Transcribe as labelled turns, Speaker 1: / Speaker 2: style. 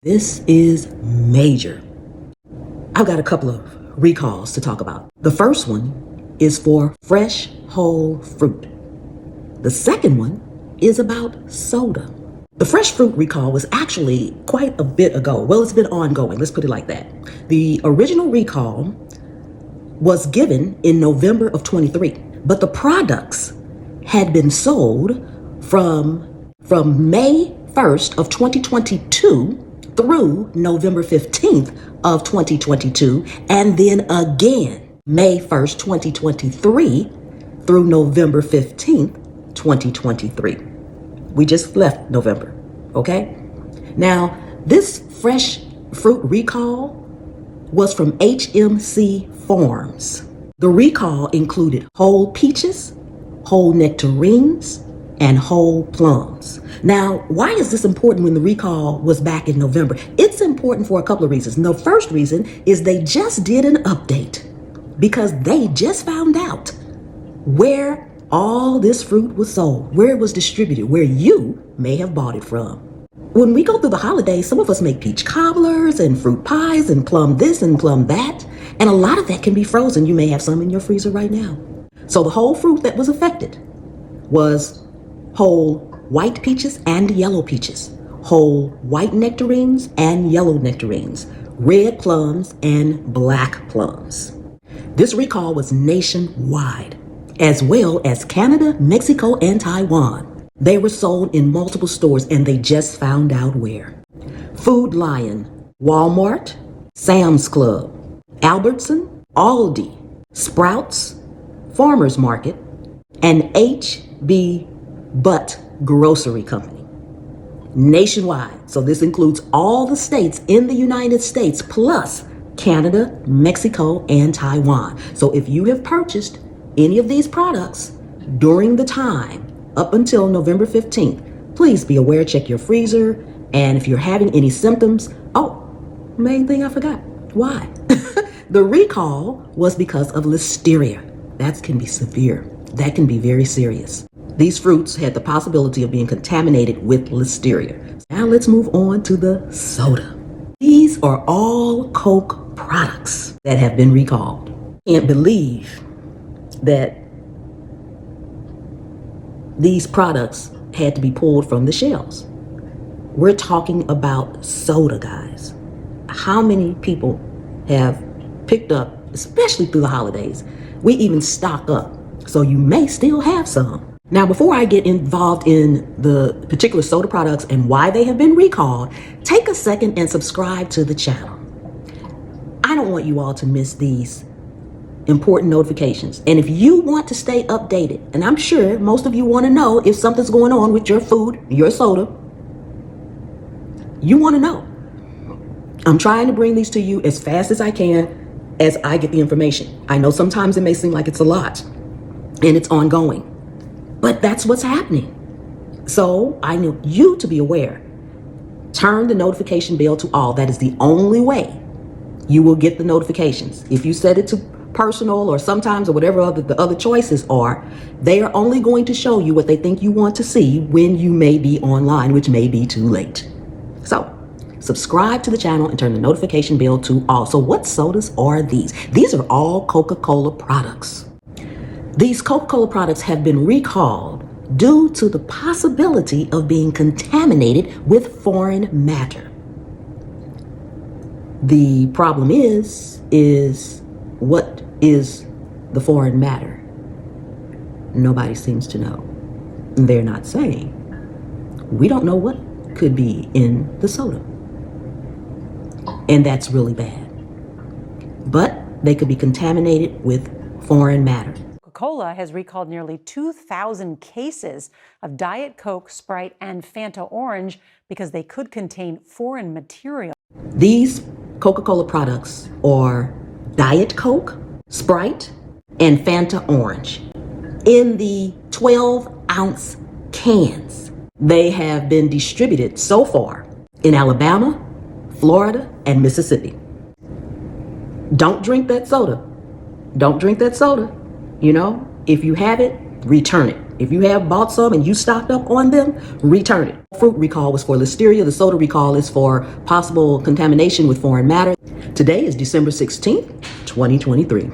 Speaker 1: This is major. I've got a couple of recalls to talk about. The first one is for fresh whole fruit. The second one is about soda. The fresh fruit recall was actually quite a bit ago. Well, it's been ongoing. Let's put it like that. The original recall was given in November of 23, but the products had been sold from May 1st of 2022 through November 15th of 2022, and then again May 1st, 2023 through November 15th, 2023. We just left November, okay? Now, this fresh fruit recall was from HMC Farms. The recall included whole peaches, whole nectarines, and whole plums. Now, why is this important when the recall was back in November? It's important for a couple of reasons. The first reason is they just did an update because they just found out where all this fruit was sold, where it was distributed, where you may have bought it from. When we go through the holidays, some of us make peach cobblers and fruit pies and plum this and plum that, and a lot of that can be frozen. You may have some in your freezer right now. So the whole fruit that was affected was whole white peaches and yellow peaches, whole white nectarines and yellow nectarines, red plums and black plums. This recall was nationwide, as well as Canada, Mexico, and Taiwan. They were sold in multiple stores, and they just found out where. Food Lion, Walmart, Sam's Club, Albertson, Aldi, Sprouts, Farmers Market, and H.B. Butt Grocery Company. Nationwide, so this includes all the states in the United States, plus Canada, Mexico, and Taiwan. So if you have purchased any of these products during the time up until November 15th, please be aware, check your freezer, and if you're having any symptoms, main thing I forgot, why? The recall was because of listeria. That can be severe. That can be very serious. These fruits had the possibility of being contaminated with listeria. Now let's move on to the soda. These are all Coke products that have been recalled. Can't believe that these products had to be pulled from the shelves. We're talking about soda, guys. How many people have picked up, especially through the holidays? We even stock up, so you may still have some. Now, before I get involved in the particular soda products and why they have been recalled, take a second and subscribe to the channel. I don't want you all to miss these important notifications. And if you want to stay updated, and I'm sure most of you want to know if something's going on with your food, your soda, you want to know. I'm trying to bring these to you as fast as I can as I get the information. I know sometimes it may seem like it's a lot and it's ongoing, but that's what's happening. So I need you to be aware. Turn the notification bell to all. That is the only way you will get the notifications. If you set it to personal or sometimes or whatever the other choices are, they are only going to show you what they think you want to see when you may be online, which may be too late. So subscribe to the channel and turn the notification bell to all. So what sodas are these? These are all Coca-Cola products. These Coca-Cola products have been recalled due to the possibility of being contaminated with foreign matter. The problem is what is the foreign matter? Nobody seems to know. They're not saying. We don't know what could be in the soda. And that's really bad. But they could be contaminated with foreign matter.
Speaker 2: Coca-Cola has recalled nearly 2,000 cases of Diet Coke, Sprite, and Fanta Orange because they could contain foreign material.
Speaker 1: These Coca-Cola products are Diet Coke, Sprite, and Fanta Orange in the 12-ounce cans. They have been distributed so far in Alabama, Florida, and Mississippi. Don't drink that soda. Don't drink that soda. You know, if you have it, return it. If you have bought some and you stocked up on them, return it. Fruit recall was for listeria. The soda recall is for possible contamination with foreign matter. Today is December 16th, 2023.